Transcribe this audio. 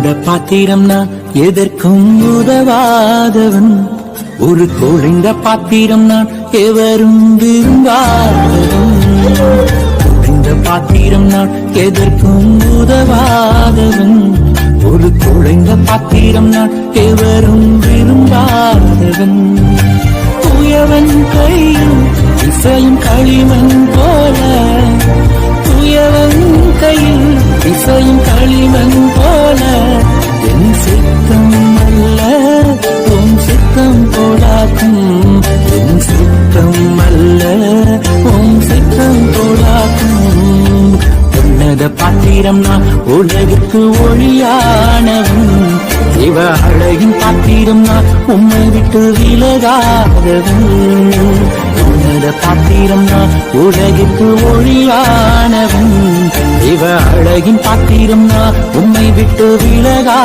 குளிர்ந்த பாத்திரம் நான் எதற்கும் உதவாதவன். ஒரு குளிர்ந்த பாத்திரம் நான் எவரும் விரும்பாதவன். குளிர்ந்த பாத்திரம் நான் எதற்கும் உதவாதவன். ஒரு குளிர்ந்த பாத்திரம் நான் எவரும் விரும்பாதவன். உயவன் கையில் இசையும் களிமண் போல, உயவன் கையில் இசையும் களிமண் போல, என் சித்தம் அல்ல உன் சித்தம் போடாக்கும். என் சித்தம் அல்ல உன் சித்தம் போடாக்கும். உன்னத பாத்திரம் நான் உலகிற்கு ஒளியானவன். இவ அழகின் பாத்திரம் நான் உம்மை விட்டு விலகாதவன். உன்னத பாத்திரம் நான் உலகிற்கு ஒளியானவன். இவ அழகின் பாத்திரம் நான் உம்மை விட்டு விலகா